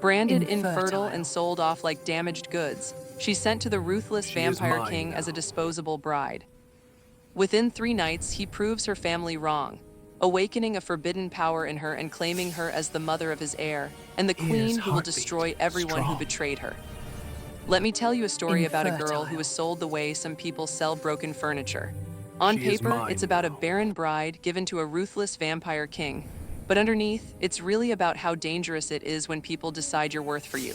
Branded infertile and Infertile. sold off like damaged goods, she's sent to the ruthless She is vampire mine king as a now. disposable bride. Within 3 nights, he proves her family wrong, awakening a forbidden power in her and claiming her as the mother of his heir, and the Ears queen who will heartbeat. destroy everyone who Strong. betrayed her. Let me tell you a story about a girl who was Infertile. sold the way some people sell broken furniture. On She is paper, it's mine about a now. barren bride given to a ruthless vampire king, but underneath, it's really about how dangerous it is when people decide your worth for you.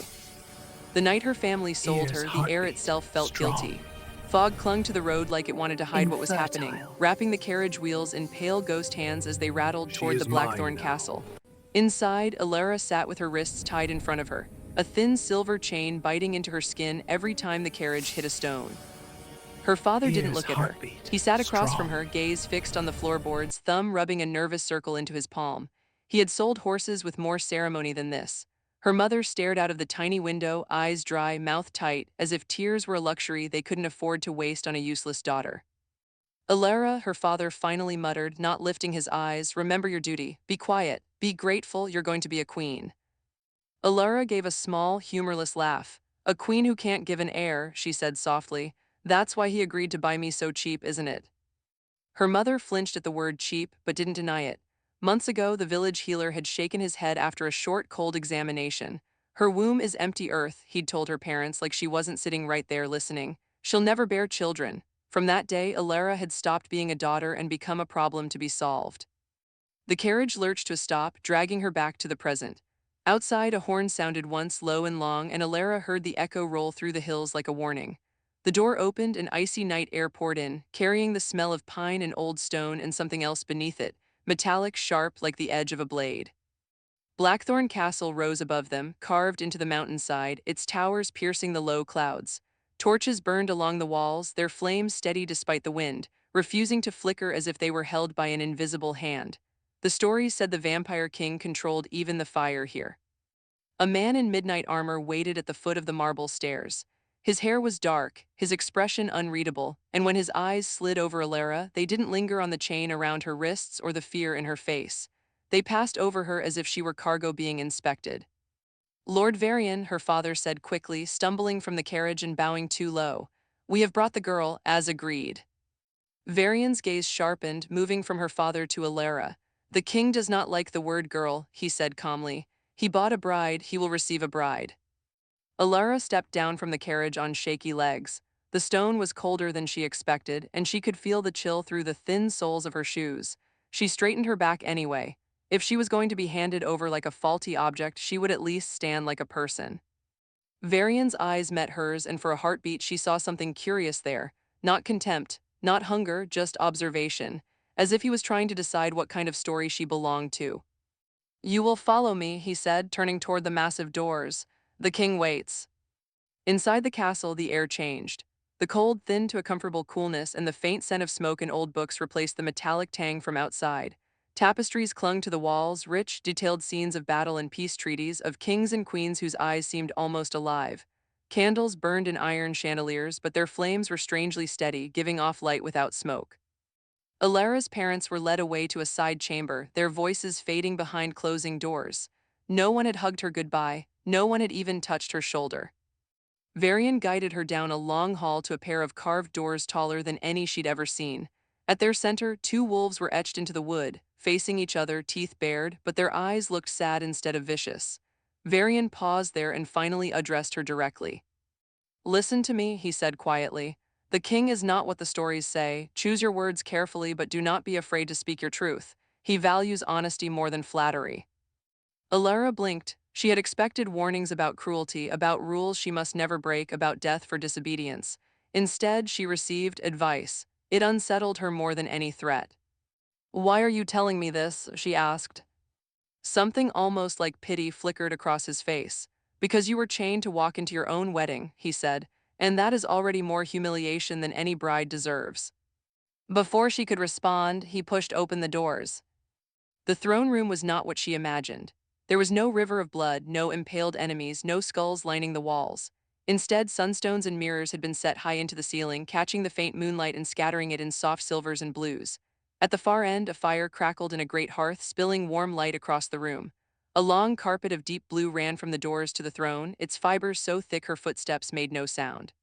The night her family sold Ears her, the air heartbeat. itself felt Strong. guilty. Fog clung to the road like it wanted to hide what was happening, Infertile. wrapping the carriage wheels in pale ghost hands as they rattled She toward the is mine Blackthorn now. castle. Inside, Elara sat with her wrists tied in front of her, a thin silver chain biting into her skin every time the carriage hit a stone. Her father didn't Ears look at her. heartbeat. He sat across from Strong. her, gaze fixed on the floorboards, thumb rubbing a nervous circle into his palm. He had sold horses with more ceremony than this. Her mother stared out of the tiny window, eyes dry, mouth tight, as if tears were a luxury they couldn't afford to waste on a useless daughter. Elara, her father finally muttered, not lifting his eyes, "Remember your duty. Be quiet. Be grateful you're going to be a queen." Elara gave a small, humorless laugh. "A queen who can't give an heir," she said softly. "That's why he agreed to buy me so cheap, isn't it?" Her mother flinched at the word cheap, but didn't deny it. Months ago, the village healer had shaken his head after a short, cold examination. Her womb is empty earth, he'd told her parents like she wasn't sitting right there listening. She'll never bear children. From that day, Elara had stopped being a daughter and become a problem to be solved. The carriage lurched to a stop, dragging her back to the present. Outside, a horn sounded once, low and long, and Elara heard the echo roll through the hills like a warning. The door opened and icy night air poured in, carrying the smell of pine and old stone and something else beneath it, metallic, sharp like the edge of a blade. Blackthorn Castle rose above them, carved into the mountainside, its towers piercing the low clouds. Torches burned along the walls, their flames steady despite the wind, refusing to flicker as if they were held by an invisible hand. The stories said the Vampire King controlled even the fire here. A man in midnight armor waited at the foot of the marble stairs. His hair was dark, his expression unreadable, and when his eyes slid over Elara, they didn't linger on the chain around her wrists or the fear in her face. They passed over her as if she were cargo being inspected. "Lord Varian," her father said quickly, stumbling from the carriage and bowing too low. "We have brought the girl, as agreed." Varian's gaze sharpened, moving from her father to Elara. "The king does not like the word girl," he said calmly. "He bought a bride, he will receive a bride." Elara stepped down from the carriage on shaky legs. The stone was colder than she expected, and she could feel the chill through the thin soles of her shoes. She straightened her back anyway. If she was going to be handed over like a faulty object, she would at least stand like a person. Varian's eyes met hers, and for a heartbeat she saw something curious there. Not contempt, not hunger, just observation, as if he was trying to decide what kind of story she belonged to. "You will follow me," he said, turning toward the massive doors. "The king waits." Inside the castle, the air changed. The cold thinned to a comfortable coolness, and the faint scent of smoke and old books replaced the metallic tang from outside. Tapestries clung to the walls, rich, detailed scenes of battle and peace treaties, of kings and queens whose eyes seemed almost alive. Candles burned in iron chandeliers, but their flames were strangely steady, giving off light without smoke. Alara's parents were led away to a side chamber, their voices fading behind closing doors. No one had hugged her goodbye, no one had even touched her shoulder. Varian guided her down a long hall to a pair of carved doors taller than any she'd ever seen. At their center, two wolves were etched into the wood, facing each other, teeth bared, but their eyes looked sad instead of vicious. Varian paused there and finally addressed her directly. "Listen to me," he said quietly. "The king is not what the stories say. Choose your words carefully, but do not be afraid to speak your truth. He values honesty more than flattery." Elara blinked. She had expected warnings about cruelty, about rules she must never break, about death for disobedience. Instead, she received advice. It unsettled her more than any threat. "Why are you telling me this?" she asked. Something almost like pity flickered across his face. "Because you were chained to walk into your own wedding," he said, "and that is already more humiliation than any bride deserves." Before she could respond, he pushed open the doors. The throne room was not what she imagined. There was no river of blood, no impaled enemies, no skulls lining the walls. Instead, sunstones and mirrors had been set high into the ceiling, catching the faint moonlight and scattering it in soft silvers and blues. At the far end, a fire crackled in a great hearth, spilling warm light across the room. A long carpet of deep blue ran from the doors to the throne, its fibers so thick her footsteps made no sound.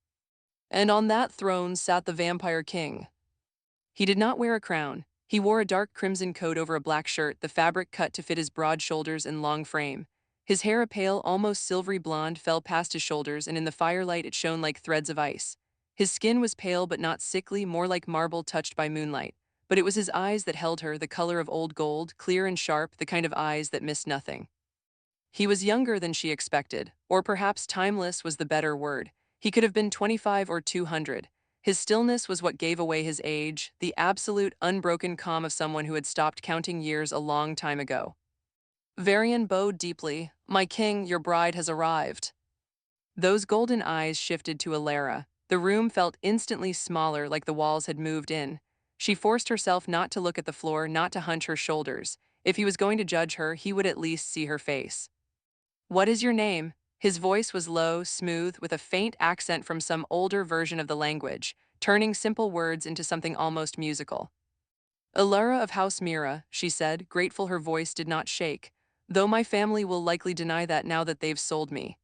And on that throne sat the vampire king. He did not wear a crown. He wore a dark crimson coat over a black shirt, the fabric cut to fit his broad shoulders and long frame. His hair, a pale, almost silvery blonde, fell past his shoulders, and in the firelight it shone like threads of ice. His skin was pale but not sickly, more like marble touched by moonlight. But it was his eyes that held her, the color of old gold, clear and sharp, the kind of eyes that missed nothing. He was younger than she expected, or perhaps timeless was the better word. He could have been 25 or 200. His stillness was what gave away his age, the absolute, unbroken calm of someone who had stopped counting years a long time ago. Varian bowed deeply. "My king, your bride has arrived." Those golden eyes shifted to Elara. The room felt instantly smaller, like the walls had moved in. She forced herself not to look at the floor, not to hunch her shoulders. If he was going to judge her, he would at least see her face. "What is your name?" His voice was low, smooth, with a faint accent from some older version of the language, turning simple words into something almost musical. "Elara of House Mira," she said, grateful her voice did not shake, "though my family will likely deny that now that they've sold me."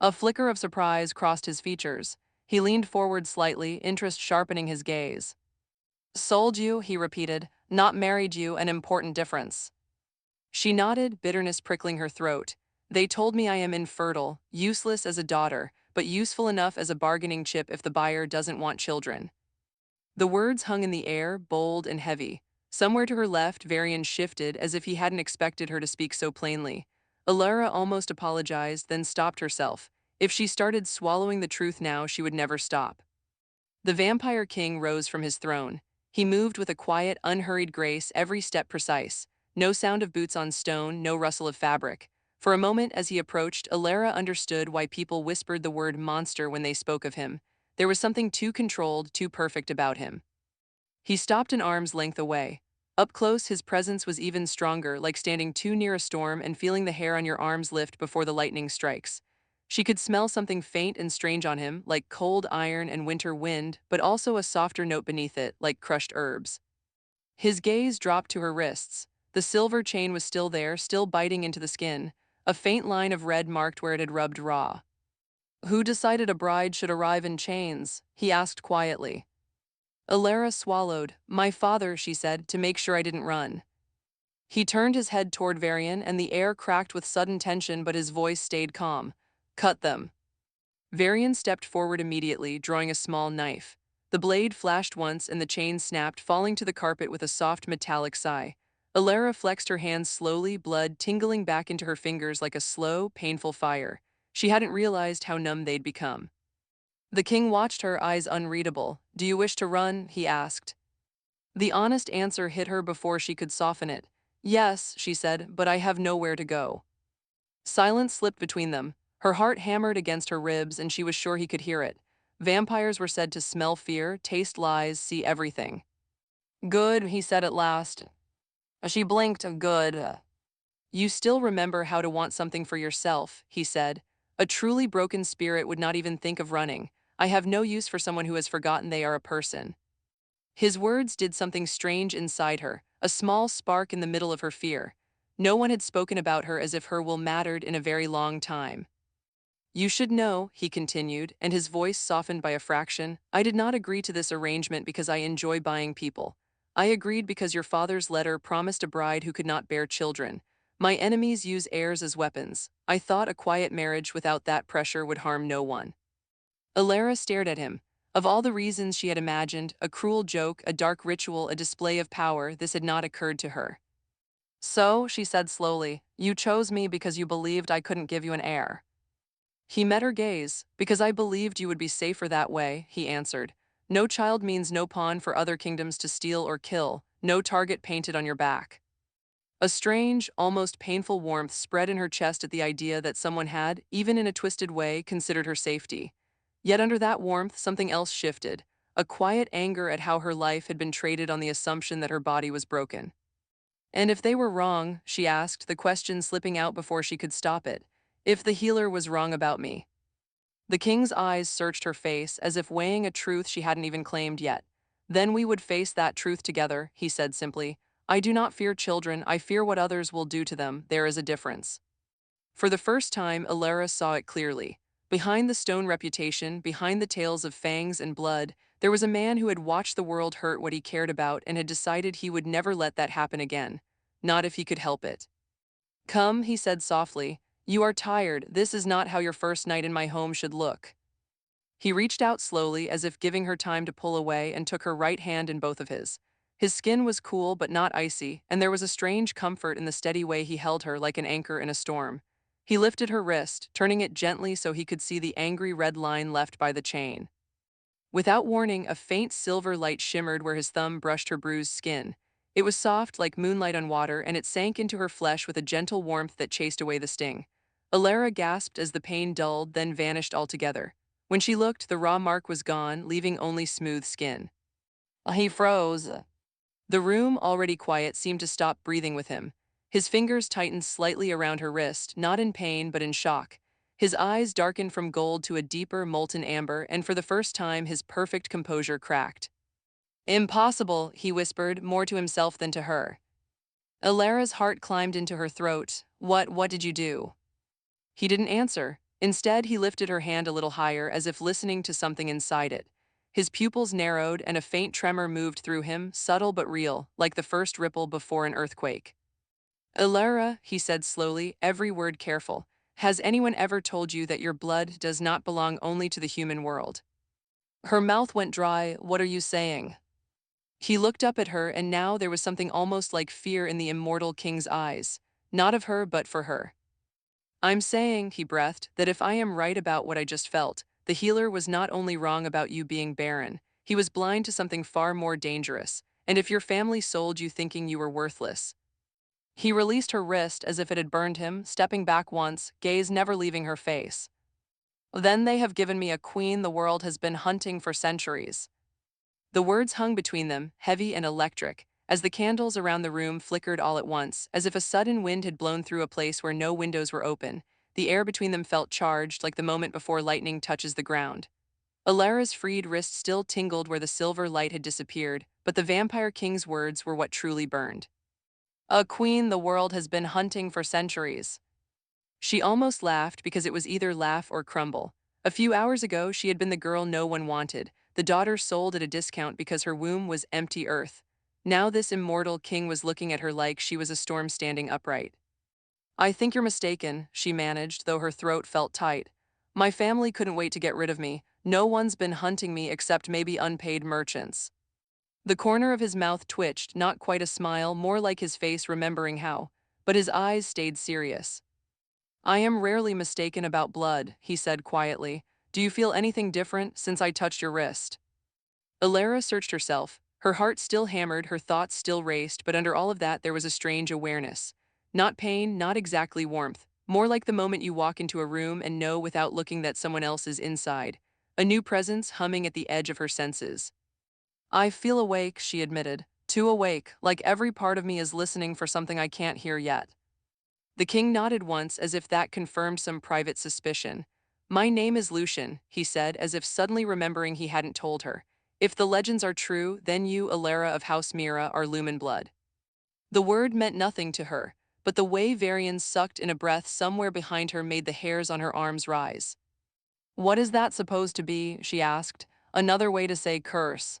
A flicker of surprise crossed his features. He leaned forward slightly, interest sharpening his gaze. "Sold you," he repeated, "not married you, an important difference." She nodded, bitterness prickling her throat. "They told me I am infertile, useless as a daughter, but useful enough as a bargaining chip if the buyer doesn't want children." The words hung in the air, bold and heavy. Somewhere to her left, Varian shifted, as if he hadn't expected her to speak so plainly. Elara almost apologized, then stopped herself. If she started swallowing the truth now, she would never stop. The vampire king rose from his throne. He moved with a quiet, unhurried grace, every step precise. No sound of boots on stone, no rustle of fabric. For a moment as he approached, Elara understood why people whispered the word monster when they spoke of him. There was something too controlled, too perfect about him. He stopped an arm's length away. Up close, his presence was even stronger, like standing too near a storm and feeling the hair on your arms lift before the lightning strikes. She could smell something faint and strange on him, like cold iron and winter wind, but also a softer note beneath it, like crushed herbs. His gaze dropped to her wrists. The silver chain was still there, still biting into the skin. A faint line of red marked where it had rubbed raw. "Who decided a bride should arrive in chains?" he asked quietly. Elara swallowed. "My father," she said, "to make sure I didn't run." He turned his head toward Varian, and the air cracked with sudden tension, but his voice stayed calm. "Cut them." Varian stepped forward immediately, drawing a small knife. The blade flashed once, and the chain snapped, falling to the carpet with a soft metallic sigh. Elara flexed her hands slowly, blood tingling back into her fingers like a slow, painful fire. She hadn't realized how numb they'd become. The king watched her, eyes unreadable. "Do you wish to run?" he asked. The honest answer hit her before she could soften it. "Yes," she said, "but I have nowhere to go." Silence slipped between them. Her heart hammered against her ribs, and she was sure he could hear it. Vampires were said to smell fear, taste lies, see everything. "Good," he said at last. She blinked. "Good." "You still remember how to want something for yourself," he said. "A truly broken spirit would not even think of running. I have no use for someone who has forgotten they are a person." His words did something strange inside her, a small spark in the middle of her fear. No one had spoken about her as if her will mattered in a very long time. "You should know," he continued, and his voice softened by a fraction, "I did not agree to this arrangement because I enjoy buying people. I agreed because your father's letter promised a bride who could not bear children. My enemies use heirs as weapons. I thought a quiet marriage without that pressure would harm no one." Elara stared at him. Of all the reasons she had imagined, a cruel joke, a dark ritual, a display of power, this had not occurred to her. "So," she said slowly, "you chose me because you believed I couldn't give you an heir." He met her gaze. "Because I believed you would be safer that way," he answered. "No child means no pawn for other kingdoms to steal or kill, no target painted on your back." A strange, almost painful warmth spread in her chest at the idea that someone had, even in a twisted way, considered her safety. Yet under that warmth, something else shifted, a quiet anger at how her life had been traded on the assumption that her body was broken. "And if they were wrong," she asked, the question slipping out before she could stop it, "if the healer was wrong about me?" The king's eyes searched her face, as if weighing a truth she hadn't even claimed yet. "Then we would face that truth together," he said simply. I do not fear children, I fear what others will do to them. There is a difference. For the first time, Elara saw it clearly. Behind the stone reputation, behind the tales of fangs and blood, there was a man who had watched the world hurt what he cared about and had decided he would never let that happen again. Not if he could help it. Come, he said softly. You are tired. This is not how your first night in my home should look. He reached out slowly, as if giving her time to pull away, and took her right hand in both of his. His skin was cool but not icy, and there was a strange comfort in the steady way he held her like an anchor in a storm. He lifted her wrist, turning it gently so he could see the angry red line left by the chain. Without warning, a faint silver light shimmered where his thumb brushed her bruised skin. It was soft like moonlight on water, and it sank into her flesh with a gentle warmth that chased away the sting. Elara gasped as the pain dulled, then vanished altogether. When she looked, the raw mark was gone, leaving only smooth skin. He froze. The room, already quiet, seemed to stop breathing with him. His fingers tightened slightly around her wrist, not in pain but in shock. His eyes darkened from gold to a deeper, molten amber, and for the first time his perfect composure cracked. Impossible, he whispered, more to himself than to her. Elara's heart climbed into her throat. What did you do? He didn't answer. Instead, he lifted her hand a little higher, as if listening to something inside it. His pupils narrowed, and a faint tremor moved through him, subtle but real, like the first ripple before an earthquake. Elara, he said slowly, every word careful, has anyone ever told you that your blood does not belong only to the human world? Her mouth went dry. What are you saying? He looked up at her, and now there was something almost like fear in the immortal king's eyes. Not of her, but for her. I'm saying, he breathed, that if I am right about what I just felt, the healer was not only wrong about you being barren, he was blind to something far more dangerous, and if your family sold you thinking you were worthless. He released her wrist as if it had burned him, stepping back once, gaze never leaving her face. Then they have given me a queen the world has been hunting for centuries. The words hung between them, heavy and electric, as the candles around the room flickered all at once, as if a sudden wind had blown through a place where no windows were open. The air between them felt charged, like the moment before lightning touches the ground. Alara's freed wrist still tingled where the silver light had disappeared, but the vampire king's words were what truly burned. A queen the world has been hunting for centuries. She almost laughed, because it was either laugh or crumble. A few hours ago, she had been the girl no one wanted, the daughter sold at a discount because her womb was empty earth. Now this immortal king was looking at her like she was a storm standing upright. I think you're mistaken, she managed, though her throat felt tight. My family couldn't wait to get rid of me. No one's been hunting me except maybe unpaid merchants. The corner of his mouth twitched, not quite a smile, more like his face remembering how, but his eyes stayed serious. I am rarely mistaken about blood, he said quietly. Do you feel anything different since I touched your wrist? Elara searched herself. Her heart still hammered, her thoughts still raced, but under all of that there was a strange awareness. Not pain, not exactly warmth. More like the moment you walk into a room and know without looking that someone else is inside. A new presence humming at the edge of her senses. I feel awake, she admitted. Too awake, like every part of me is listening for something I can't hear yet. The king nodded once, as if that confirmed some private suspicion. My name is Lucien, he said, as if suddenly remembering he hadn't told her. If the legends are true, then you, Elara of House Mira, are lumen blood. The word meant nothing to her, but the way Varian sucked in a breath somewhere behind her made the hairs on her arms rise. What is that supposed to be? She asked. Another way to say curse.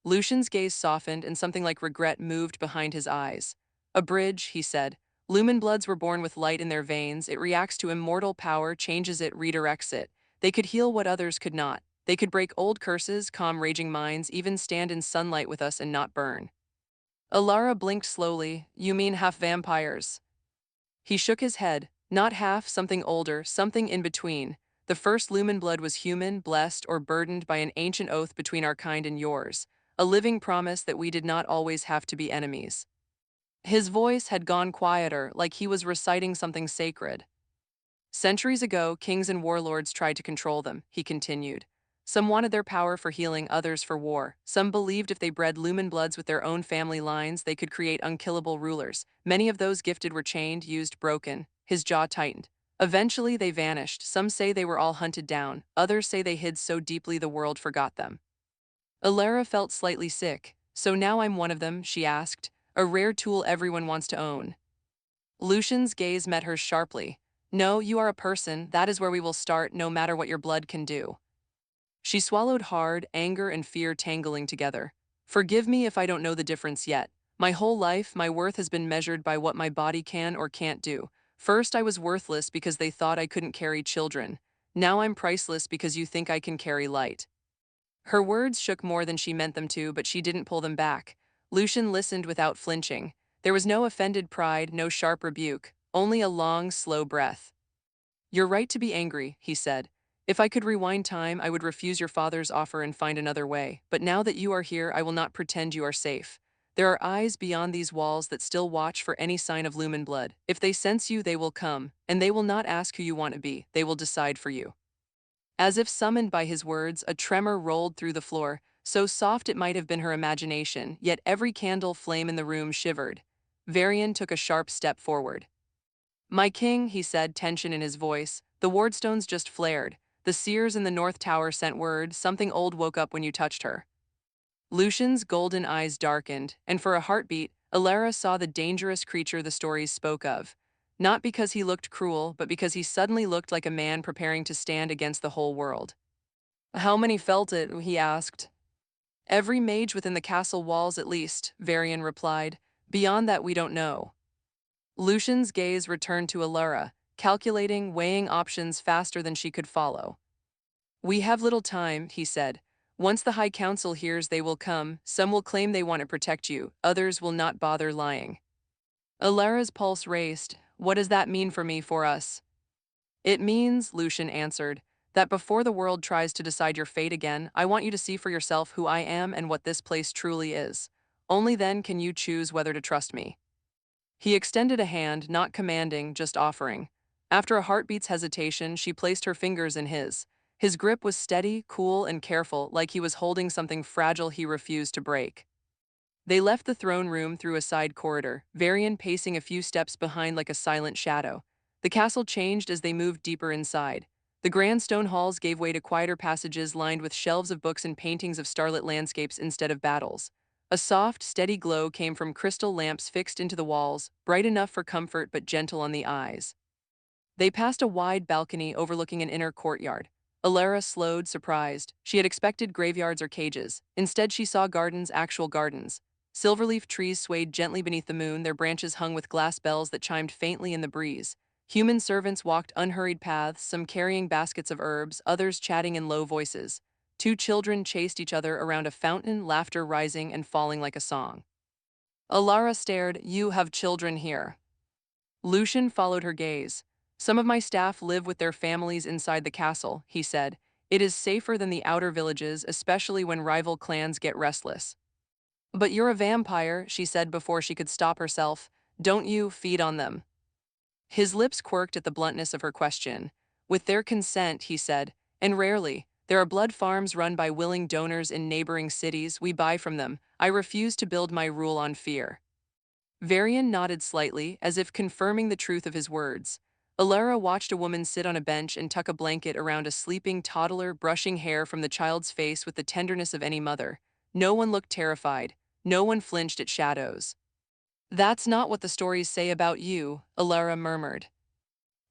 Lucian's gaze softened, and something like regret moved behind his eyes. A bridge, he said. Lumen bloods were born with light in their veins. It reacts to immortal power, changes it, redirects it. They could heal what others could not. They could break old curses, calm raging minds, even stand in sunlight with us and not burn. Elara blinked slowly. You mean half vampires? He shook his head. Not half, something older, something in between. The first lumen blood was human, blessed, or burdened by an ancient oath between our kind and yours. A living promise that we did not always have to be enemies. His voice had gone quieter, like he was reciting something sacred. Centuries ago, kings and warlords tried to control them, he continued. Some wanted their power for healing, others for war. Some believed if they bred lumen bloods with their own family lines, they could create unkillable rulers. Many of those gifted were chained, used, broken. His jaw tightened. Eventually, they vanished. Some say they were all hunted down. Others say they hid so deeply the world forgot them. Elara felt slightly sick. So now I'm one of them, she asked. a rare tool everyone wants to own. Lucian's gaze met hers sharply. No, you are a person, that is where we will start, no matter what your blood can do. She swallowed hard, anger and fear tangling together. Forgive me if I don't know the difference yet. My whole life, my worth has been measured by what my body can or can't do. First, I was worthless because they thought I couldn't carry children. Now I'm priceless because you think I can carry light. Her words shook more than she meant them to, but she didn't pull them back. Lucian listened without flinching. There was no offended pride, no sharp rebuke, only a long, slow breath. You're right to be angry, he said. If I could rewind time, I would refuse your father's offer and find another way. But now that you are here, I will not pretend you are safe. There are eyes beyond these walls that still watch for any sign of lumen blood. If they sense you, they will come, and they will not ask who you want to be. They will decide for you. As if summoned by his words, a tremor rolled through the floor, so soft it might have been her imagination, yet every candle flame in the room shivered. Varian took a sharp step forward. My king, he said, tension in his voice. The wardstones just flared. The seers in the North Tower sent word, something old woke up when you touched her. Lucian's golden eyes darkened, and for a heartbeat, Elara saw the dangerous creature the stories spoke of. Not because he looked cruel, but because he suddenly looked like a man preparing to stand against the whole world. How many felt it? He asked. Every mage within the castle walls at least, Varian replied. Beyond that we don't know. Lucian's gaze returned to Elara, calculating, weighing options faster than she could follow. We have little time, he said. Once the High Council hears they will come, some will claim they want to protect you, others will not bother lying. Elara's pulse raced. What does that mean for me, for us? It means, Lucian answered, that before the world tries to decide your fate again, I want you to see for yourself who I am and what this place truly is. Only then can you choose whether to trust me. He extended a hand, not commanding, just offering. After a heartbeat's hesitation, she placed her fingers in his. His grip was steady, cool, and careful, like he was holding something fragile he refused to break. They left the throne room through a side corridor, Varian pacing a few steps behind like a silent shadow. The castle changed as they moved deeper inside. The grand stone halls gave way to quieter passages lined with shelves of books and paintings of starlit landscapes instead of battles. A soft, steady glow came from crystal lamps fixed into the walls, bright enough for comfort but gentle on the eyes. They passed a wide balcony overlooking an inner courtyard. Elara slowed, surprised. She had expected graveyards or cages. Instead, she saw gardens, actual gardens. Silverleaf trees swayed gently beneath the moon, their branches hung with glass bells that chimed faintly in the breeze. Human servants walked unhurried paths, some carrying baskets of herbs, others chatting in low voices. Two children chased each other around a fountain, laughter rising and falling like a song. Elara stared. You have children here. Lucian followed her gaze. Some of my staff live with their families inside the castle, he said. It is safer than the outer villages, especially when rival clans get restless. But you're a vampire, she said before she could stop herself. Don't you feed on them? His lips quirked at the bluntness of her question. With their consent, he said, and rarely. There are blood farms run by willing donors in neighboring cities. We buy from them. I refuse to build my rule on fear. Varian nodded slightly, as if confirming the truth of his words. Elara watched a woman sit on a bench and tuck a blanket around a sleeping toddler, brushing hair from the child's face with the tenderness of any mother. No one looked terrified. No one flinched at shadows. That's not what the stories say about you, Elara murmured.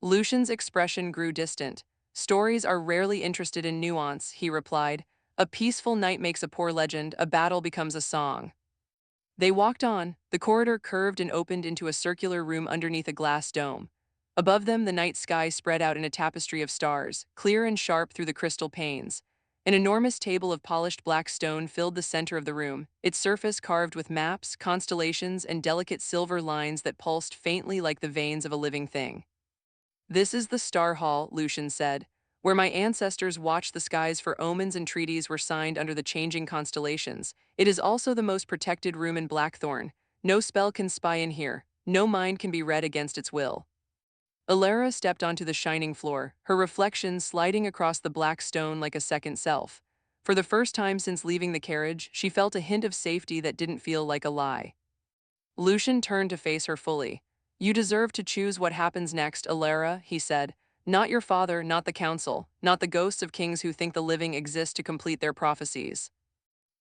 Lucian's expression grew distant. Stories are rarely interested in nuance, he replied. A peaceful night makes a poor legend, a battle becomes a song. They walked on. The corridor curved and opened into a circular room underneath a glass dome. Above them, the night sky spread out in a tapestry of stars, clear and sharp through the crystal panes. An enormous table of polished black stone filled the center of the room, its surface carved with maps, constellations, and delicate silver lines that pulsed faintly like the veins of a living thing. This is the Star Hall, Lucian said, where my ancestors watched the skies for omens and treaties were signed under the changing constellations. It is also the most protected room in Blackthorn. No spell can spy in here. No mind can be read against its will. Elara stepped onto the shining floor, her reflection sliding across the black stone like a second self. For the first time since leaving the carriage, she felt a hint of safety that didn't feel like a lie. Lucian turned to face her fully. You deserve to choose what happens next, Elara, he said. Not your father, not the council, not the ghosts of kings who think the living exist to complete their prophecies.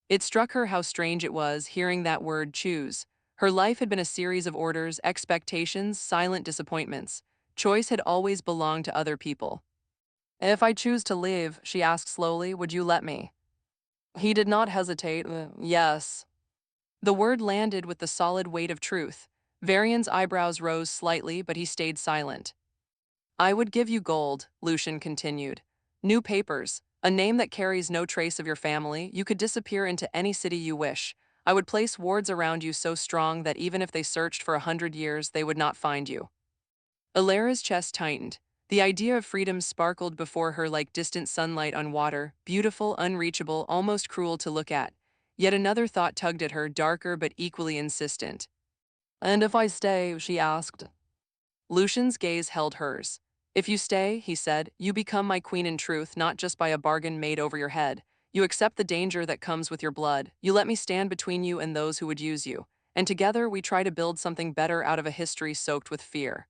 It struck her how strange it was, hearing that word choose. Her life had been a series of orders, expectations, silent disappointments. Choice had always belonged to other people. If I choose to leave, she asked slowly, would you let me? He did not hesitate. Yes. The word landed with the solid weight of truth. Varian's eyebrows rose slightly, but he stayed silent. I would give you gold, Lucien continued. New papers, a name that carries no trace of your family. You could disappear into any city you wish. I would place wards around you so strong that even if they searched for 100 years, they would not find you. Elara's chest tightened. The idea of freedom sparkled before her like distant sunlight on water, beautiful, unreachable, almost cruel to look at. Yet another thought tugged at her, darker but equally insistent. And if I stay, she asked. Lucian's gaze held hers. If you stay, he said, you become my queen in truth, not just by a bargain made over your head. You accept the danger that comes with your blood. You let me stand between you and those who would use you. And together we try to build something better out of a history soaked with fear.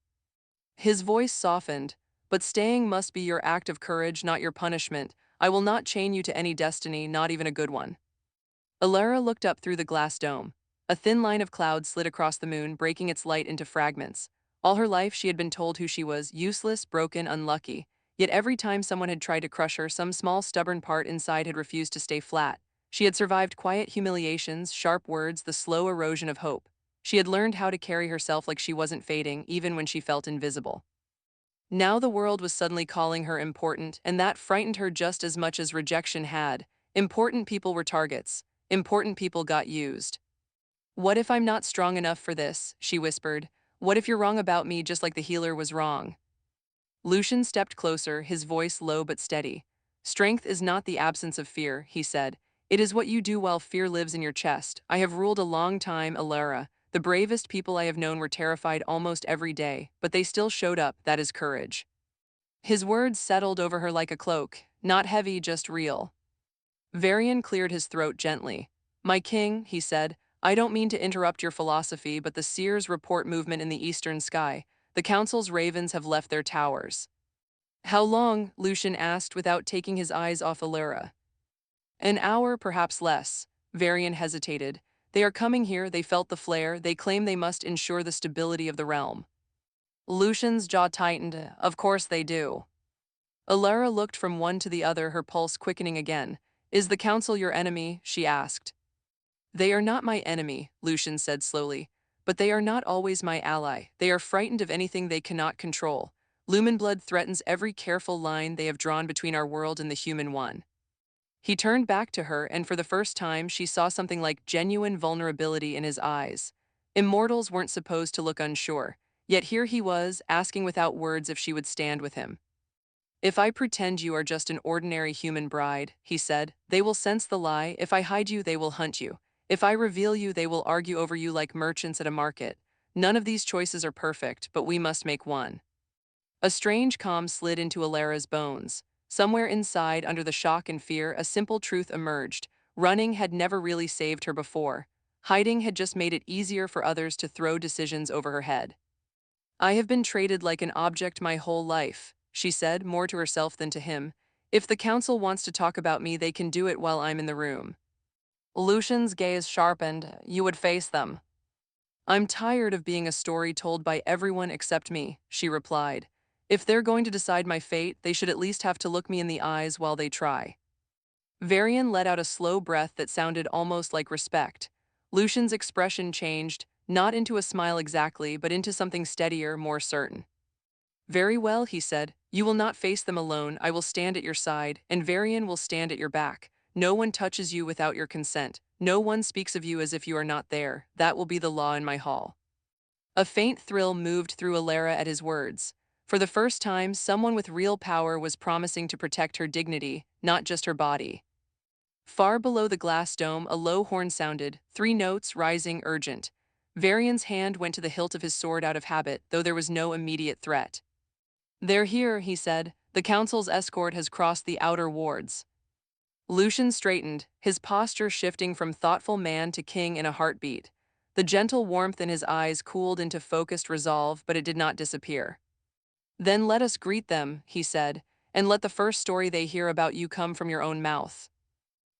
His voice softened. But staying must be your act of courage, not your punishment. I will not chain you to any destiny, not even a good one. Elara looked up through the glass dome. A thin line of cloud slid across the moon, breaking its light into fragments. All her life she had been told who she was, useless, broken, unlucky. Yet every time someone had tried to crush her, some small stubborn part inside had refused to stay flat. She had survived quiet humiliations, sharp words, the slow erosion of hope. She had learned how to carry herself like she wasn't fading, even when she felt invisible. Now the world was suddenly calling her important, and that frightened her just as much as rejection had. Important people were targets. Important people got used. What if I'm not strong enough for this? She whispered. What if you're wrong about me just like the healer was wrong? Lucien stepped closer, his voice low but steady. Strength is not the absence of fear, he said. It is what you do while fear lives in your chest. I have ruled a long time, Elara. The bravest people I have known were terrified almost every day, but they still showed up. That is courage. His words settled over her like a cloak, not heavy, just real. Varian cleared his throat gently. My king, he said, I don't mean to interrupt your philosophy, but the seers report movement in the eastern sky. The council's ravens have left their towers. How long? Lucien asked without taking his eyes off Elara. An hour, perhaps less. Varian hesitated. They are coming here, they felt the flare, they claim they must ensure the stability of the realm. Lucian's jaw tightened. Of course they do. Elara looked from one to the other, her pulse quickening again. Is the council your enemy? She asked. They are not my enemy, Lucien said slowly. But they are not always my ally. They are frightened of anything they cannot control. Lumen blood threatens every careful line they have drawn between our world and the human one. He turned back to her, and for the first time she saw something like genuine vulnerability in his eyes. Immortals weren't supposed to look unsure, yet here he was, asking without words if she would stand with him. If I pretend you are just an ordinary human bride, he said, they will sense the lie. If I hide you, they will hunt you. If I reveal you, they will argue over you like merchants at a market. None of these choices are perfect, but we must make one. A strange calm slid into Elara's bones. Somewhere inside, under the shock and fear, a simple truth emerged. Running had never really saved her before. Hiding had just made it easier for others to throw decisions over her head. I have been treated like an object my whole life, she said, more to herself than to him. If the council wants to talk about me, they can do it while I'm in the room. Lucian's gaze sharpened. You would face them. I'm tired of being a story told by everyone except me, she replied. If they're going to decide my fate, they should at least have to look me in the eyes while they try. Varian let out a slow breath that sounded almost like respect. Lucian's expression changed, not into a smile exactly, but into something steadier, more certain. Very well, he said. You will not face them alone. I will stand at your side, and Varian will stand at your back. No one touches you without your consent. No one speaks of you as if you are not there. That will be the law in my hall. A faint thrill moved through Elara at his words. For the first time, someone with real power was promising to protect her dignity, not just her body. Far below the glass dome, a low horn sounded, 3 notes rising urgent. Varian's hand went to the hilt of his sword out of habit, though there was no immediate threat. They're here, he said. The council's escort has crossed the outer wards. Lucien straightened, his posture shifting from thoughtful man to king in a heartbeat. The gentle warmth in his eyes cooled into focused resolve, but it did not disappear. Then let us greet them, he said, and let the first story they hear about you come from your own mouth.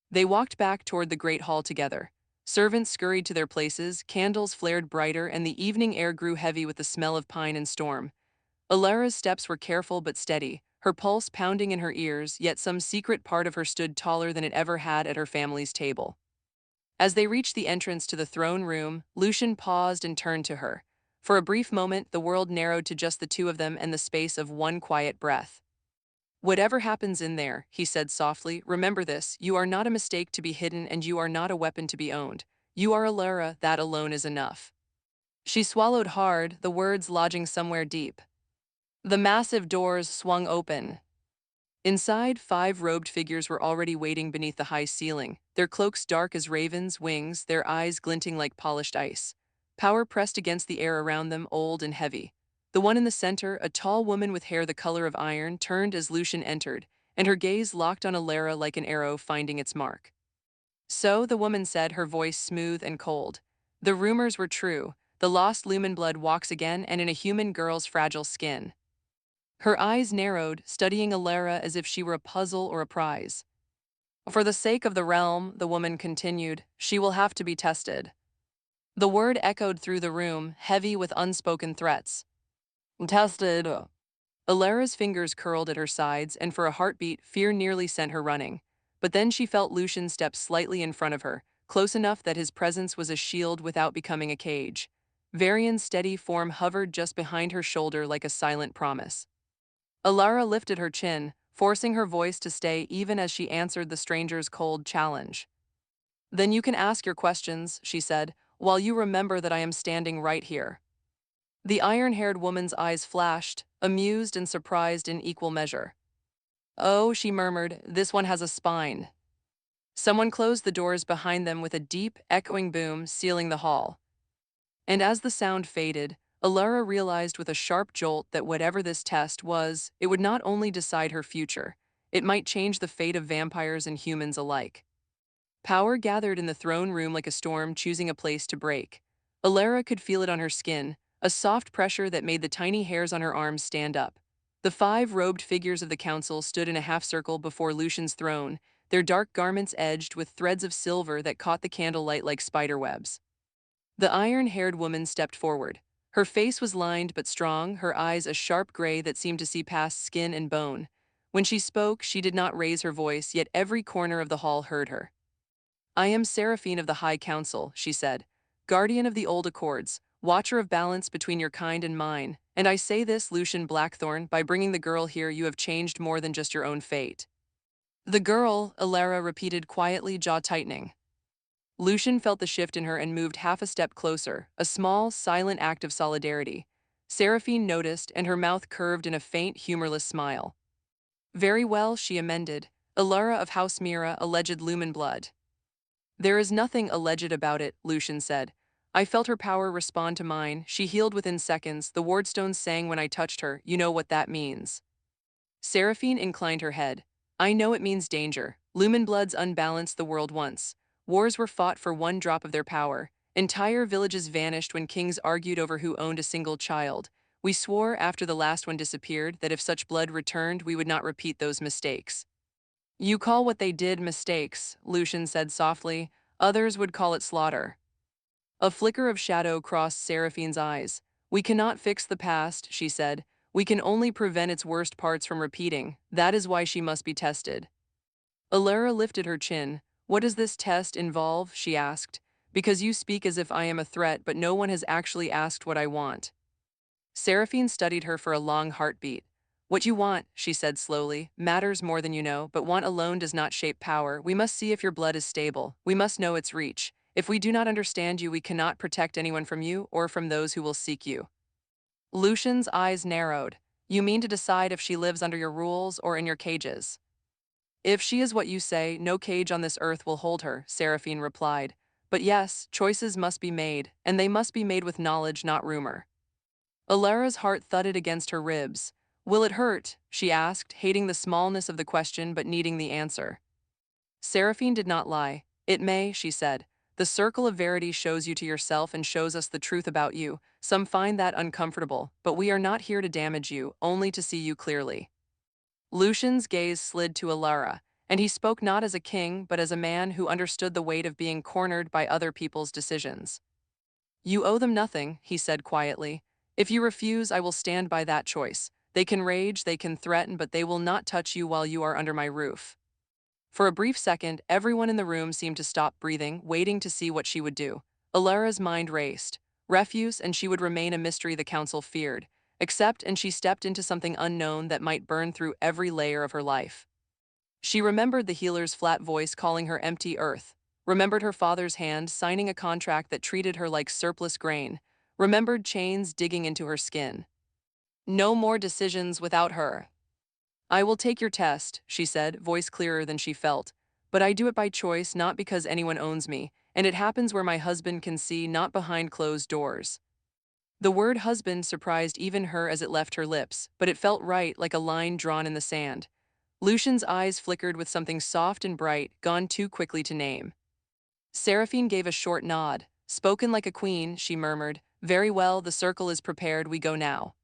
They walked back toward the great hall together. Servants scurried to their places, candles flared brighter, and the evening air grew heavy with the smell of pine and storm. Elara's steps were careful but steady, her pulse pounding in her ears, yet some secret part of her stood taller than it ever had at her family's table. As they reached the entrance to the throne room, Lucien paused and turned to her. For a brief moment, the world narrowed to just the two of them and the space of one quiet breath. "Whatever happens in there," he said softly, "remember this, you are not a mistake to be hidden and you are not a weapon to be owned. You are Elara, that alone is enough." She swallowed hard, the words lodging somewhere deep. The massive doors swung open. Inside, 5 robed figures were already waiting beneath the high ceiling, their cloaks dark as ravens' wings, their eyes glinting like polished ice. Power pressed against the air around them, old and heavy. The one in the center, a tall woman with hair the color of iron, turned as Lucien entered, and her gaze locked on Elara like an arrow finding its mark. "So," the woman said, her voice smooth and cold. "The rumors were true. The lost lumen blood walks again, and in a human girl's fragile skin." Her eyes narrowed, studying Elara as if she were a puzzle or a prize. "For the sake of the realm," the woman continued, "she will have to be tested." The word echoed through the room, heavy with unspoken threats. "Tested." Alara's fingers curled at her sides, and for a heartbeat, fear nearly sent her running. But then she felt Lucien step slightly in front of her, close enough that his presence was a shield without becoming a cage. Varian's steady form hovered just behind her shoulder like a silent promise. Elara lifted her chin, forcing her voice to stay even as she answered the stranger's cold challenge. "Then you can ask your questions," she said, "while you remember that I am standing right here." The iron-haired woman's eyes flashed, amused and surprised in equal measure. "Oh," she murmured, "this one has a spine." Someone closed the doors behind them with a deep, echoing boom, sealing the hall. And as the sound faded, Elara realized with a sharp jolt that whatever this test was, it would not only decide her future, it might change the fate of vampires and humans alike. Power gathered in the throne room like a storm choosing a place to break. Elara could feel it on her skin, a soft pressure that made the tiny hairs on her arms stand up. The 5 robed figures of the council stood in a half-circle before Lucien's throne, their dark garments edged with threads of silver that caught the candlelight like spiderwebs. The iron-haired woman stepped forward. Her face was lined but strong, her eyes a sharp gray that seemed to see past skin and bone. When she spoke, she did not raise her voice, yet every corner of the hall heard her. "I am Seraphine of the High Council," she said, "guardian of the old accords, watcher of balance between your kind and mine, and I say this, Lucien Blackthorn, by bringing the girl here you have changed more than just your own fate." "The girl," Elara repeated quietly, jaw tightening. Lucien felt the shift in her and moved half a step closer, a small, silent act of solidarity. Seraphine noticed, and her mouth curved in a faint, humorless smile. "Very well," she amended. "Elara of House Mira, alleged lumen blood." "There is nothing alleged about it," Lucien said. "I felt her power respond to mine. She healed within seconds. The wardstones sang when I touched her. You know what that means." Seraphine inclined her head. "I know it means danger. Lumen bloods unbalanced the world once. Wars were fought for one drop of their power. Entire villages vanished when kings argued over who owned a single child. We swore after the last one disappeared that if such blood returned, we would not repeat those mistakes." "You call what they did mistakes," Lucien said softly. "Others would call it slaughter." A flicker of shadow crossed Seraphine's eyes. "We cannot fix the past," she said. "We can only prevent its worst parts from repeating. That is why she must be tested." Elara lifted her chin. "What does this test involve?" she asked. "Because you speak as if I am a threat, but no one has actually asked what I want." Seraphine studied her for a long heartbeat. "What you want," she said slowly, "matters more than you know, but want alone does not shape power. We must see if your blood is stable. We must know its reach. If we do not understand you, we cannot protect anyone from you or from those who will seek you." Lucien's eyes narrowed. "You mean to decide if she lives under your rules or in your cages?" "If she is what you say, no cage on this earth will hold her," Seraphine replied. "But yes, choices must be made, and they must be made with knowledge, not rumor." Alara's heart thudded against her ribs. "Will it hurt?" she asked, hating the smallness of the question but needing the answer. Seraphine did not lie. "It may," she said. "The circle of varity shows you to yourself and shows us the truth about you. Some find that uncomfortable, but we are not here to damage you, only to see you clearly." Lucien's gaze slid to Elara, and he spoke not as a king but as a man who understood the weight of being cornered by other people's decisions. You owe them nothing, he said quietly. If you refuse, I will stand by that choice. They can rage, they can threaten, but they will not touch you while you are under my roof. For a brief second, everyone in the room seemed to stop breathing, waiting to see what she would do. Elara's mind raced. Refuse, and she would remain a mystery the council feared. Accept, and she stepped into something unknown that might burn through every layer of her life. She remembered the healer's flat voice calling her empty earth, remembered her father's hand signing a contract that treated her like surplus grain, remembered chains digging into her skin. No more decisions without her. I will take your test, she said, voice clearer than she felt. But I do it by choice, not because anyone owns me, and it happens where my husband can see, not behind closed doors. The word husband surprised even her as it left her lips, but it felt right, like a line drawn in the sand. Lucian's eyes flickered with something soft and bright, gone too quickly to name. Seraphine gave a short nod. Spoken like a queen, she murmured. Very well, the circle is prepared, we go now.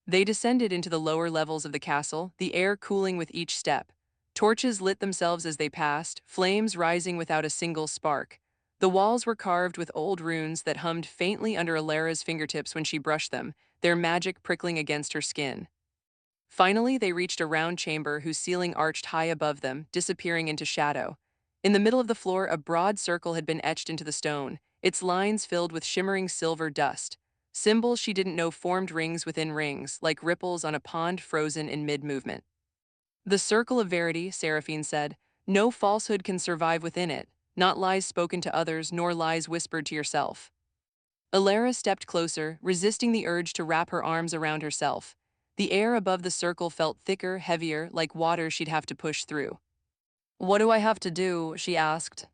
They descended into the lower levels of the castle, the air cooling with each step. Torches lit themselves as they passed, flames rising without a single spark. The walls were carved with old runes that hummed faintly under Elara's fingertips when she brushed them, their magic prickling against her skin. Finally, they reached a round chamber whose ceiling arched high above them, disappearing into shadow. In the middle of the floor, a broad circle had been etched into the stone, its lines filled with shimmering silver dust. Symbols she didn't know formed rings within rings, like ripples on a pond frozen in mid-movement. The circle of varity, Seraphine said. No falsehood can survive within it, not lies spoken to others, nor lies whispered to yourself. Elara stepped closer, resisting the urge to wrap her arms around herself. The air above the circle felt thicker, heavier, like water she'd have to push through. What do I have to do? She asked.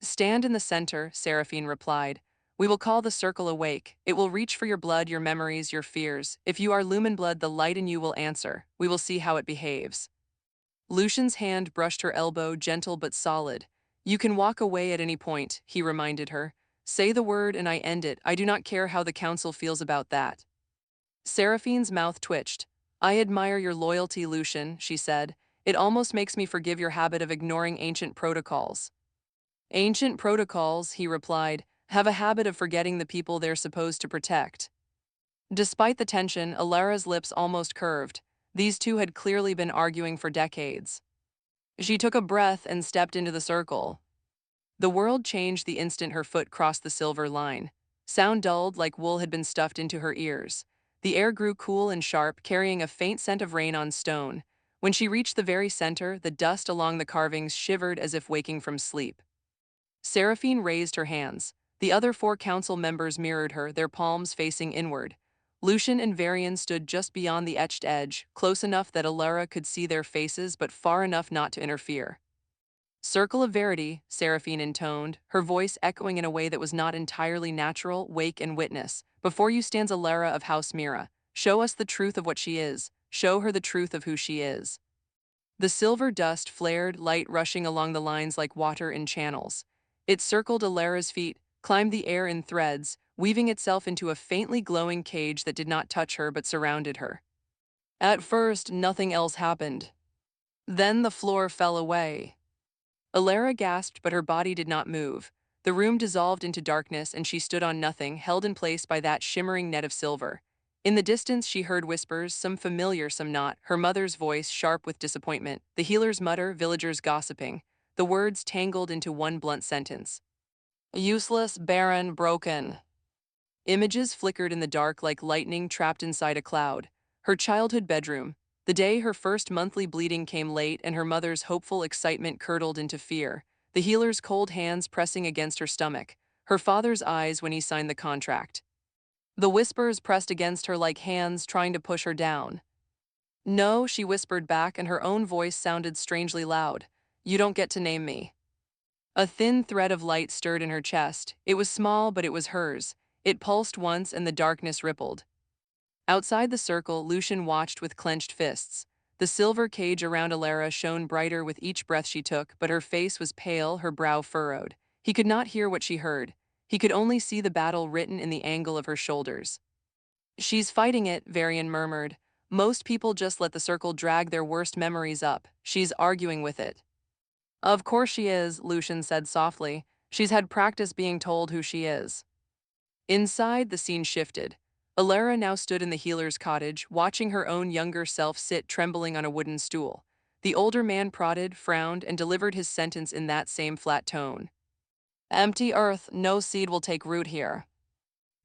Stand in the center, Seraphine replied. We will call the circle awake. It will reach for your blood, your memories, your fears. If you are lumen blood, the light in you will answer. We will see how it behaves. Lucian's hand brushed her elbow, gentle but solid. You can walk away at any point, he reminded her. Say the word and I end it. I do not care how the council feels about that. Seraphine's mouth twitched. I admire your loyalty, Lucian, she said. It almost makes me forgive your habit of ignoring ancient protocols. Ancient protocols, he replied, have a habit of forgetting the people they're supposed to protect. Despite the tension, Elara's lips almost curved. These two had clearly been arguing for decades. She took a breath and stepped into the circle. The world changed the instant her foot crossed the silver line. Sound dulled like wool had been stuffed into her ears. The air grew cool and sharp, carrying a faint scent of rain on stone. When she reached the very center, the dust along the carvings shivered as if waking from sleep. Seraphine raised her hands. The other 4 council members mirrored her, their palms facing inward. Lucian and Varian stood just beyond the etched edge, close enough that Elara could see their faces but far enough not to interfere. Circle of Verity, Seraphine intoned, her voice echoing in a way that was not entirely natural. Wake and witness. Before you stands Elara of House Mira. Show us the truth of what she is. Show her the truth of who she is. The silver dust flared, light rushing along the lines like water in channels. It circled Elara's feet, climbed the air in threads, weaving itself into a faintly glowing cage that did not touch her but surrounded her. At first, nothing else happened. Then the floor fell away. Elara gasped, but her body did not move. The room dissolved into darkness, and she stood on nothing, held in place by that shimmering net of silver. In the distance, she heard whispers, some familiar, some not, her mother's voice sharp with disappointment, the healer's mutter, villagers gossiping, the words tangled into one blunt sentence. Useless, barren, broken. Images flickered in the dark like lightning trapped inside a cloud. Her childhood bedroom. The day her first monthly bleeding came late and her mother's hopeful excitement curdled into fear. The healer's cold hands pressing against her stomach. Her father's eyes when he signed the contract. The whispers pressed against her like hands trying to push her down. No, she whispered back, and her own voice sounded strangely loud. You don't get to name me. A thin thread of light stirred in her chest. It was small, but it was hers. It pulsed once and the darkness rippled. Outside the circle, Lucian watched with clenched fists. The silver cage around Elara shone brighter with each breath she took, but her face was pale, her brow furrowed. He could not hear what she heard. He could only see the battle written in the angle of her shoulders. She's fighting it, Varian murmured. Most people just let the circle drag their worst memories up. She's arguing with it. Of course she is, Lucian said softly. She's had practice being told who she is. Inside, the scene shifted. Elara now stood in the healer's cottage, watching her own younger self sit trembling on a wooden stool. The older man prodded, frowned, and delivered his sentence in that same flat tone. Empty earth, no seed will take root here.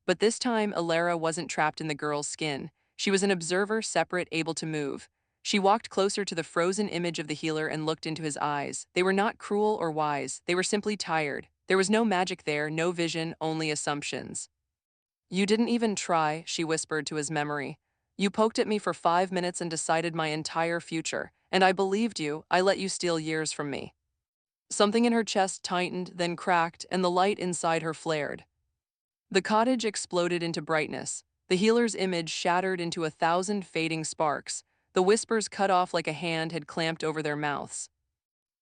But this time, Elara wasn't trapped in the girl's skin. She was an observer, separate, able to move. She walked closer to the frozen image of the healer and looked into his eyes. They were not cruel or wise, they were simply tired. There was no magic there, no vision, only assumptions. You didn't even try, she whispered to his memory. You poked at me for 5 minutes and decided my entire future, and I believed you. I let you steal years from me. Something in her chest tightened, then cracked, and the light inside her flared. The cottage exploded into brightness. The healer's image shattered into 1,000 fading sparks. The whispers cut off like a hand had clamped over their mouths.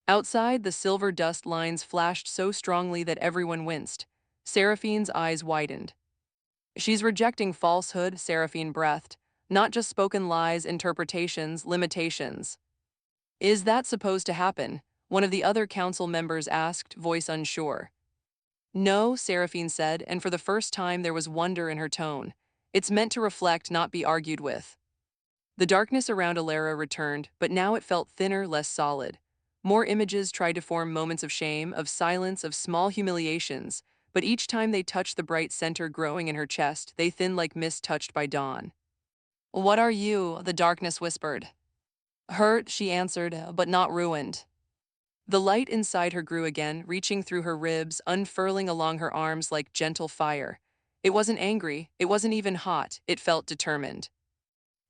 Outside, the silver dust lines flashed so strongly that everyone winced. Seraphine's eyes widened. She's rejecting falsehood, Seraphine breathed. Not just spoken lies, interpretations, limitations. Is that supposed to happen? One of the other council members asked, voice unsure. No, Seraphine said, and for the first time there was wonder in her tone. It's meant to reflect, not be argued with. The darkness around Elara returned, but now it felt thinner, less solid. More images tried to form moments of shame, of silence, of small humiliations, but each time they touched the bright center growing in her chest, they thinned like mist touched by dawn. What are you? The darkness whispered. Hurt, she answered, but not ruined. The light inside her grew again, reaching through her ribs, unfurling along her arms like gentle fire. It wasn't angry, it wasn't even hot, it felt determined.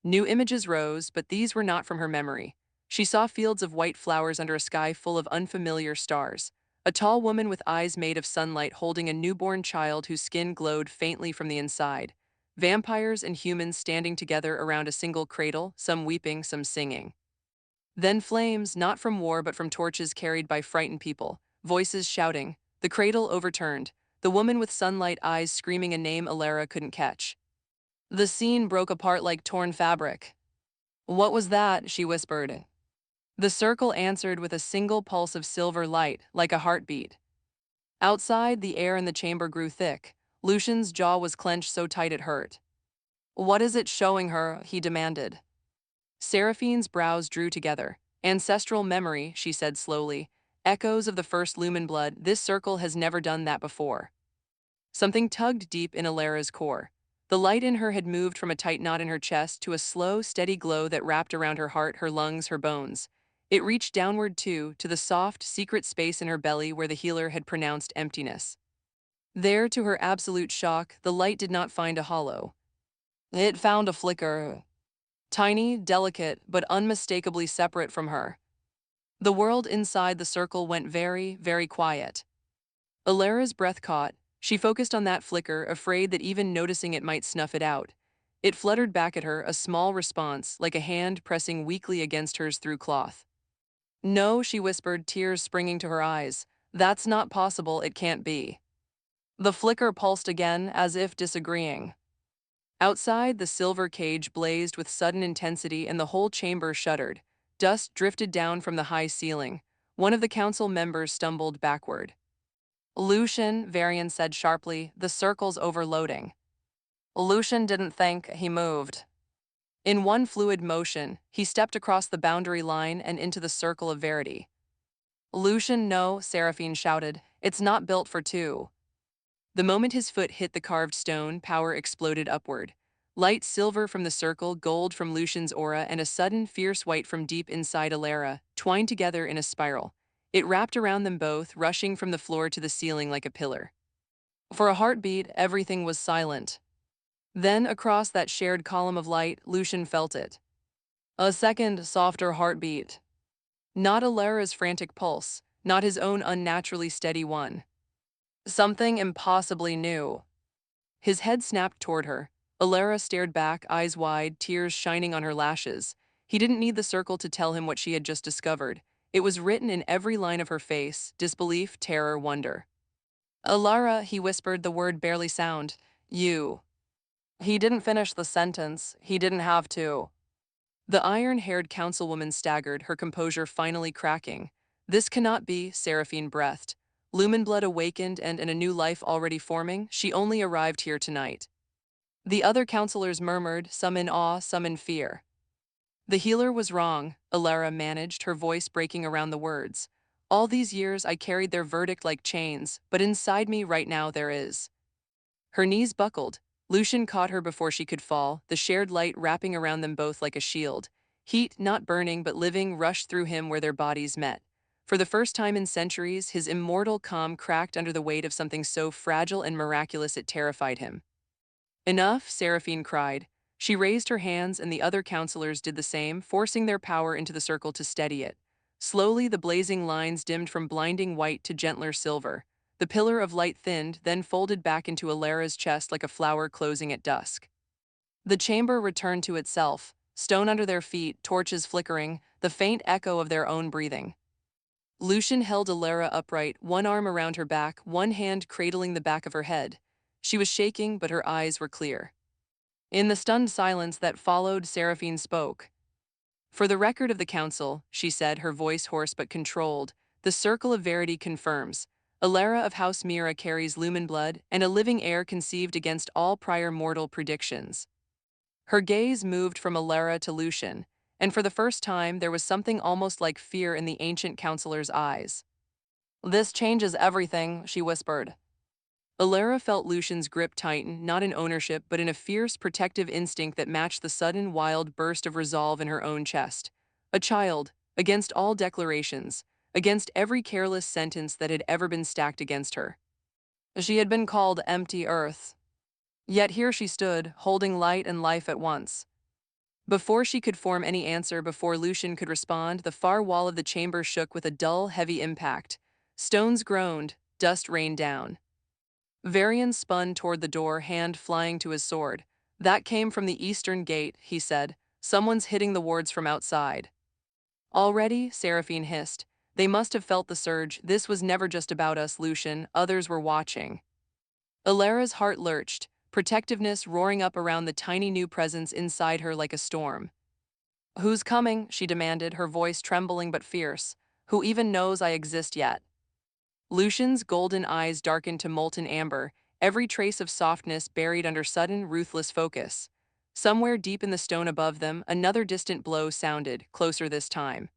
New images rose, but these were not from her memory. She saw fields of white flowers under a sky full of unfamiliar stars. A tall woman with eyes made of sunlight holding a newborn child whose skin glowed faintly from the inside. Vampires and humans standing together around a single cradle, some weeping, some singing. Then flames, not from war but from torches carried by frightened people, voices shouting, the cradle overturned, the woman with sunlight eyes screaming a name Elara couldn't catch. The scene broke apart like torn fabric. What was that? She whispered. The circle answered with a single pulse of silver light, like a heartbeat. Outside, the air in the chamber grew thick. Lucian's jaw was clenched so tight it hurt. What is it showing her? He demanded. Seraphine's brows drew together. Ancestral memory, she said slowly. Echoes of the first lumen blood, this circle has never done that before. Something tugged deep in Elara's core. The light in her had moved from a tight knot in her chest to a slow, steady glow that wrapped around her heart, her lungs, her bones. It reached downward too, to the soft, secret space in her belly where the healer had pronounced emptiness. There, to her absolute shock, the light did not find a hollow. It found a flicker. Tiny, delicate, but unmistakably separate from her. The world inside the circle went very, very quiet. Elara's breath caught. She focused on that flicker, afraid that even noticing it might snuff it out. It fluttered back at her, a small response, like a hand pressing weakly against hers through cloth. No, she whispered, tears springing to her eyes. That's not possible, it can't be. The flicker pulsed again, as if disagreeing. Outside, the silver cage blazed with sudden intensity and the whole chamber shuddered. Dust drifted down from the high ceiling. One of the council members stumbled backward. Lucian, Varian said sharply, the circle's overloading. Lucian didn't think, he moved. In one fluid motion, he stepped across the boundary line and into the circle of Varity. Lucian, no, Seraphine shouted. It's not built for two. The moment his foot hit the carved stone, power exploded upward. Light silver from the circle, gold from Lucian's aura, and a sudden, fierce white from deep inside Elara, twined together in a spiral. It wrapped around them both, rushing from the floor to the ceiling like a pillar. For a heartbeat, everything was silent. Then, across that shared column of light, Lucian felt it. A second, softer heartbeat. Not Elara's frantic pulse, not his own unnaturally steady one. Something impossibly new. His head snapped toward her. Elara stared back, eyes wide, tears shining on her lashes. He didn't need the circle to tell him what she had just discovered. It was written in every line of her face, disbelief, terror, wonder. Elara, he whispered, the word barely sound. You. He didn't finish the sentence. He didn't have to. The iron-haired councilwoman staggered, her composure finally cracking. This cannot be, Seraphine breathed. Lumen blood awakened and in a new life already forming, she only arrived here tonight. The other counselors murmured, some in awe, some in fear. The healer was wrong, Elara managed, her voice breaking around the words. All these years I carried their verdict like chains, but inside me right now there is. Her knees buckled. Lucien caught her before she could fall, the shared light wrapping around them both like a shield. Heat, not burning but living, rushed through him where their bodies met. For the first time in centuries, his immortal calm cracked under the weight of something so fragile and miraculous it terrified him. Enough, Seraphine cried. She raised her hands and the other counselors did the same, forcing their power into the circle to steady it. Slowly, the blazing lines dimmed from blinding white to gentler silver. The pillar of light thinned, then folded back into Elara's chest like a flower closing at dusk. The chamber returned to itself, stone under their feet, torches flickering, the faint echo of their own breathing. Lucien held Elara upright, one arm around her back, one hand cradling the back of her head. She was shaking, but her eyes were clear. In the stunned silence that followed, Seraphine spoke. For the record of the council, she said, her voice hoarse but controlled, the circle of varity confirms. Elara of House Mira carries lumen blood and a living heir conceived against all prior mortal predictions. Her gaze moved from Elara to Lucien, and for the first time there was something almost like fear in the ancient counselor's eyes. This changes everything, she whispered. Elara felt Lucien's grip tighten, not in ownership but in a fierce, protective instinct that matched the sudden, wild burst of resolve in her own chest. A child, against all declarations, against every careless sentence that had ever been stacked against her. She had been called empty earth. Yet here she stood, holding light and life at once. Before she could form any answer, before Lucien could respond, the far wall of the chamber shook with a dull, heavy impact. Stones groaned, dust rained down. Varian spun toward the door, hand flying to his sword. That came from the eastern gate, he said. Someone's hitting the wards from outside. Already, Seraphine hissed. They must have felt the surge. This was never just about us, Lucien. Others were watching. Elara's heart lurched, protectiveness roaring up around the tiny new presence inside her like a storm. Who's coming? She demanded, her voice trembling but fierce. Who even knows I exist yet? Lucien's golden eyes darkened to molten amber, every trace of softness buried under sudden, ruthless focus. Somewhere deep in the stone above them, another distant blow sounded, closer this time.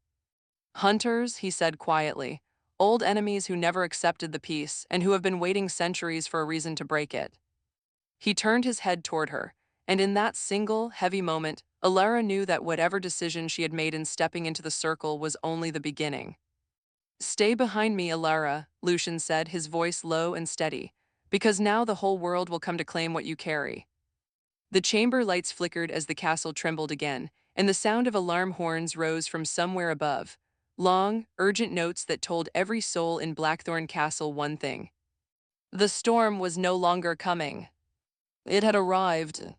Hunters, he said quietly, old enemies who never accepted the peace and who have been waiting centuries for a reason to break it. He turned his head toward her, and in that single, heavy moment, Elara knew that whatever decision she had made in stepping into the circle was only the beginning. Stay behind me, Elara, Lucien said, his voice low and steady, because now the whole world will come to claim what you carry. The chamber lights flickered as the castle trembled again, and the sound of alarm horns rose from somewhere above, long, urgent notes that told every soul in Blackthorn Castle one thing. The storm was no longer coming. It had arrived.